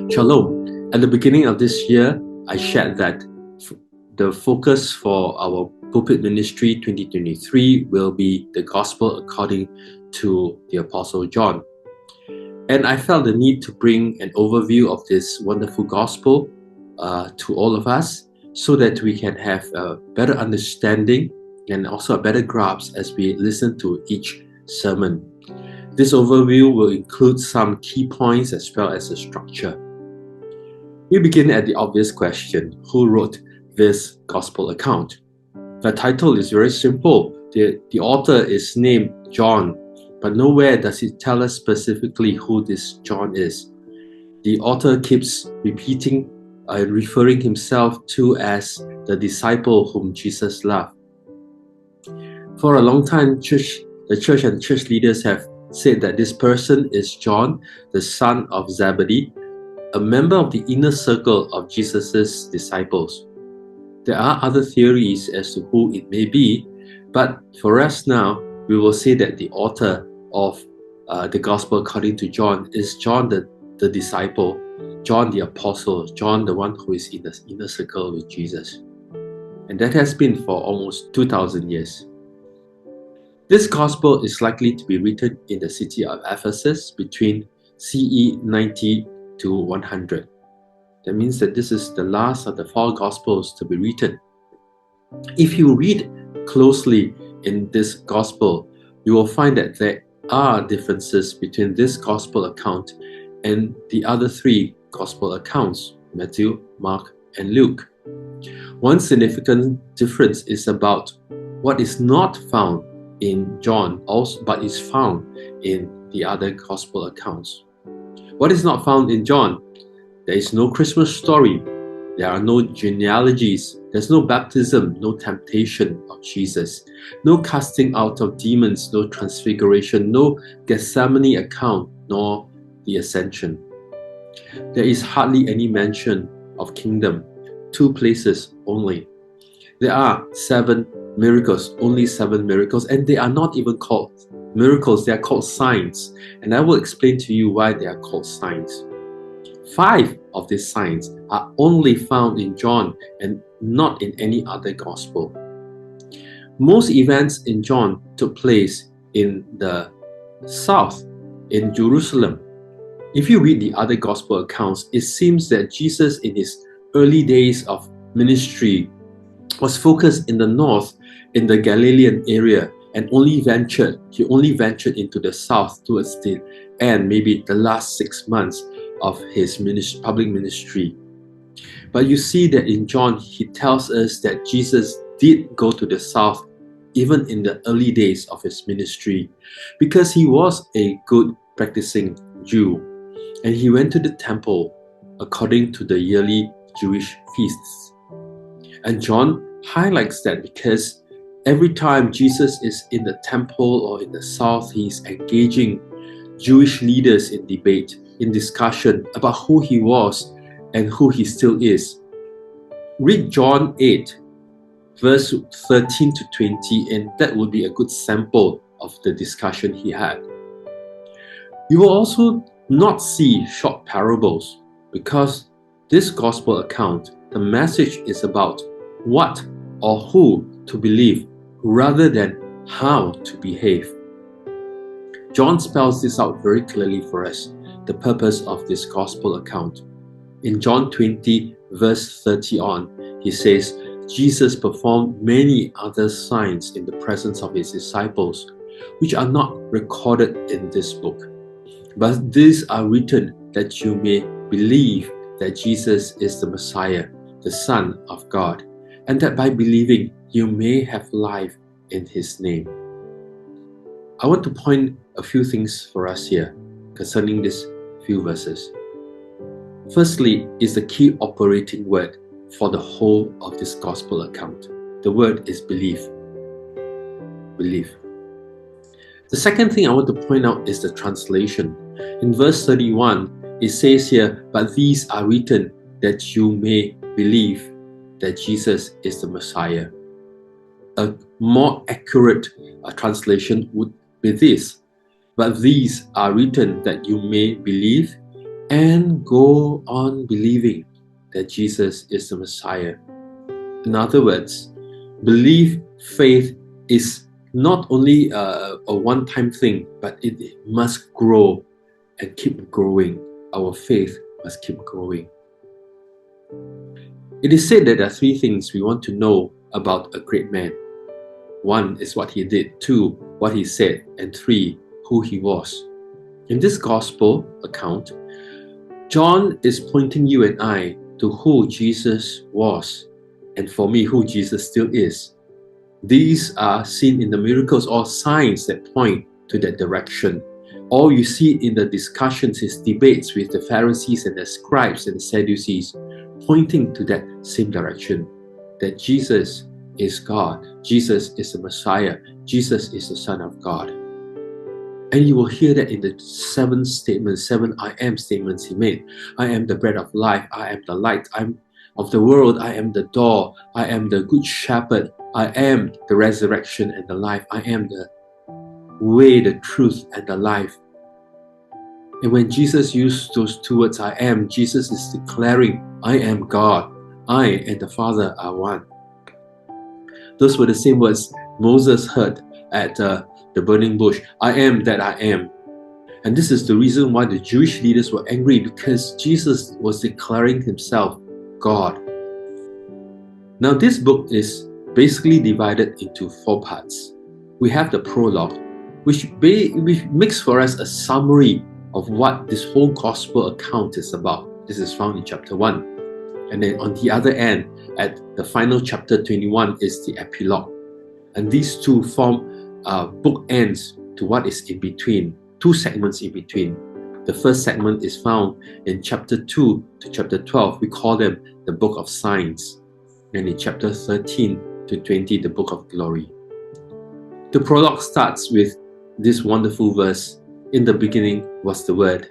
Shalom. At the beginning of this year, I shared that the focus for our pulpit ministry 2023 will be the gospel according to the Apostle John. And I felt the need to bring an overview of this wonderful gospel to all of us so that we can have a better understanding and also a better grasp as we listen to each sermon. This overview will include some key points as well as a structure. We begin at the obvious question: who wrote this gospel account? The title is very simple. The author is named John, but nowhere does it tell us specifically who this John is. The author keeps repeating and referring himself to as the disciple whom Jesus loved. For a long time, the church and church leaders have said that this person is John, the son of Zebedee, a member of the inner circle of Jesus' disciples. There are other theories as to who it may be, but for us now, we will say that the author of the Gospel according to John is John the disciple, John the apostle, John the one who is in the inner circle with Jesus. And that has been for almost 2,000 years. This Gospel is likely to be written in the city of Ephesus between CE 90 to 100. That means that this is the last of the 4 Gospels to be written. If you read closely in this Gospel, you will find that there are differences between this Gospel account and the other 3 Gospel accounts, Matthew, Mark, and Luke. One significant difference is about what is not found in John, but is found in the other Gospel accounts. What is not found in John? There is no Christmas story. There are no genealogies. There's no baptism, no temptation of Jesus, no casting out of demons, no transfiguration, no Gethsemane account, nor the ascension. There is hardly any mention of kingdom, 2 places only. There are 7 miracles, only 7 miracles, and they are not even called miracles, they are called signs. And I will explain to you why they are called signs. 5 of these signs are only found in John and not in any other gospel. Most events in John took place in the south, in Jerusalem. If you read the other gospel accounts, it seems that Jesus in his early days of ministry was focused in the north, in the Galilean area, and he only ventured into the south towards the end, maybe the last 6 months of his public ministry. But you see that in John, he tells us that Jesus did go to the south even in the early days of his ministry, because he was a good practicing Jew, and he went to the temple according to the yearly Jewish feasts. And John highlights that because every time Jesus is in the temple or in the south, he's engaging Jewish leaders in debate, in discussion about who he was and who he still is. Read John 8, verse 13 to 20, and that would be a good sample of the discussion he had. You will also not see short parables, because this gospel account, the message is about what or who to believe rather than how to behave. John spells this out very clearly for us, the purpose of this gospel account. In John 20, verse 30 on, he says, Jesus performed many other signs in the presence of his disciples, which are not recorded in this book. But these are written that you may believe that Jesus is the Messiah, the Son of God, and that by believing you may have life in his name. I want to point a few things for us here concerning these few verses. Firstly is the key operating word for the whole of this gospel account. The word is belief. Belief. The second thing I want to point out is the translation. In verse 31, it says here, but these are written that you may believe that Jesus is the Messiah. A more accurate translation would be this: but these are written that you may believe and go on believing that Jesus is the Messiah. In other words, belief, faith is not only a one-time thing, but it must grow and keep growing. Our faith must keep growing. It is said that there are three things we want to know about a great man. One is what he did, two, what he said, and three, who he was. In this gospel account, John is pointing you and I to who Jesus was, and for me, who Jesus still is. These are seen in the miracles or signs that point to that direction. All you see in the discussions is debates with the Pharisees and the scribes and the Sadducees, pointing to that same direction, that Jesus is God, Jesus is the Messiah, Jesus is the Son of God. And you will hear that in the seven I am statements he made. I am the bread of life, I am the light, I am of the world, I am the door, I am the good shepherd, I am the resurrection and the life, I am the way, the truth, and the life. And when Jesus used those two words, I am, Jesus is declaring, I am God, I and the Father are one. Those were the same words Moses heard at the burning bush. I am that I am. And this is the reason why the Jewish leaders were angry, because Jesus was declaring himself God. Now this book is basically divided into four parts. We have the prologue, which makes for us a summary of what this whole gospel account is about. This is found in chapter 1. And then on the other end, at the final chapter 21 is the epilogue. And these two form bookends to what is in between, two segments in between. The first segment is found in chapter 2 to chapter 12. We call them the book of signs. And in chapter 13 to 20, the book of glory. The prologue starts with this wonderful verse, in the beginning was the Word.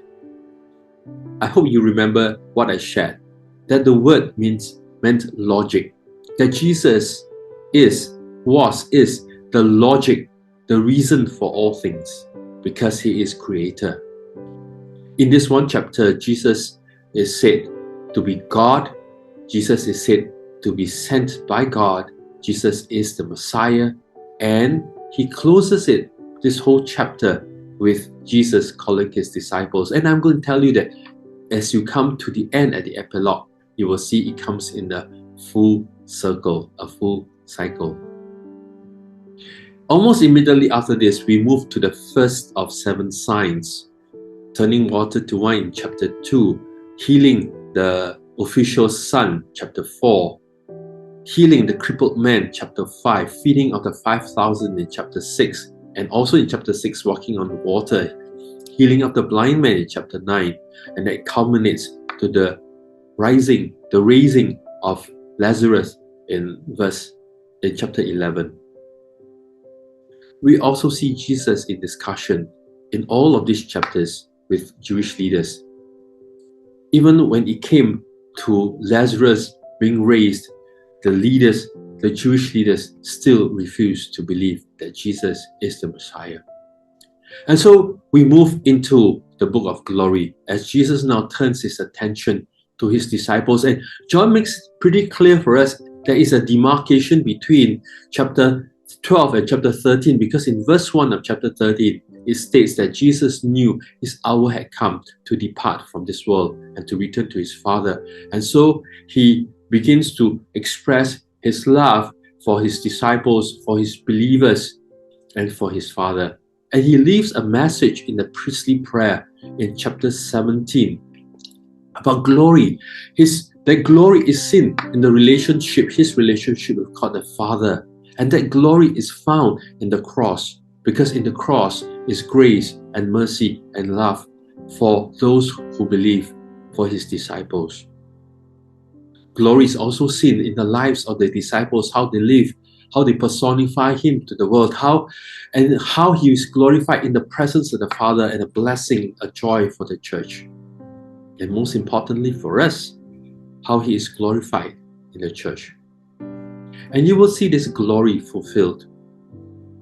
I hope you remember what I shared, that the Word meant logic, that Jesus is the logic, the reason for all things, because he is creator. In this one chapter, Jesus is said to be God, Jesus is said to be sent by God, Jesus is the Messiah, and he closes this whole chapter with Jesus calling his disciples. And I'm going to tell you that as you come to the end at the epilogue, you will see it comes in a full circle, a full cycle. Almost immediately after this, we move to the first of 7 signs, turning water to wine in chapter 2, healing the official's son, chapter 4, healing the crippled man, chapter 5, feeding of the 5,000 in chapter 6, and also in chapter 6, walking on water, healing of the blind man in chapter 9, and that culminates to the raising of Lazarus in chapter 11. We also see Jesus in discussion in all of these chapters with Jewish leaders. Even when it came to Lazarus being raised, the Jewish leaders still refused to believe that Jesus is the Messiah. And so we move into the book of glory as Jesus now turns his attention to his disciples. And John makes it pretty clear for us there is a demarcation between chapter 12 and chapter 13, because in verse 1 of chapter 13, it states that Jesus knew his hour had come to depart from this world and to return to his Father. And so he begins to express his love for his disciples, for his believers, and for his Father. And he leaves a message in the priestly prayer in chapter 17 about glory. That glory is seen in his relationship with God the Father. And that glory is found in the cross, because in the cross is grace and mercy and love for those who believe, for his disciples. Glory is also seen in the lives of the disciples, how they live, how they personify him to the world, how he is glorified in the presence of the Father, and a blessing, a joy for the church. And most importantly for us, how he is glorified in the church. And you will see this glory fulfilled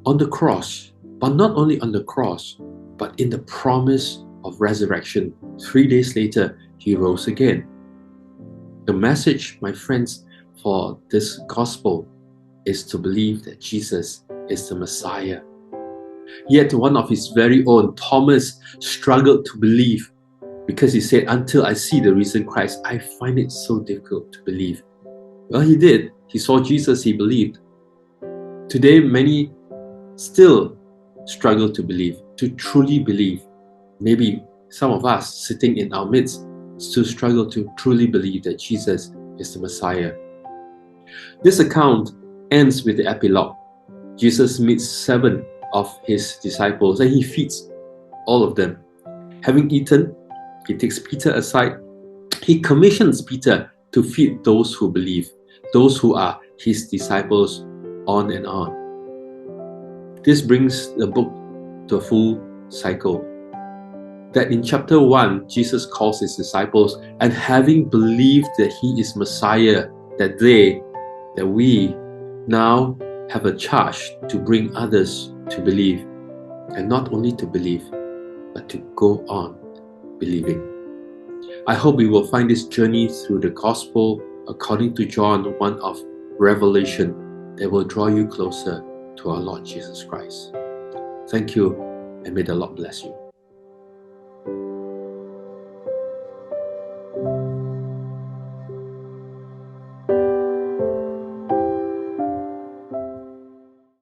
on the cross, but not only on the cross, but in the promise of resurrection. 3 days later, he rose again. The message, my friends, for this gospel is to believe that Jesus is the Messiah. Yet one of his very own, Thomas, struggled to believe because he said, until I see the risen Christ, I find it so difficult to believe. Well, he did. He saw Jesus, he believed. Today, many still struggle to believe, to truly believe. Maybe some of us sitting in our midst still struggle to truly believe that Jesus is the Messiah. This account ends with the epilogue. Jesus meets 7 of his disciples and he feeds all of them. Having eaten, he takes Peter aside. He commissions Peter to feed those who believe, those who are his disciples, on and on. This brings the book to a full cycle. That in chapter 1, Jesus calls his disciples, and having believed that he is Messiah, that we now have a charge to bring others to believe, and not only to believe, but to go on believing. I hope we will find this journey through the gospel according to John, one of revelation, that will draw you closer to our Lord Jesus Christ. Thank you, and may the Lord bless you.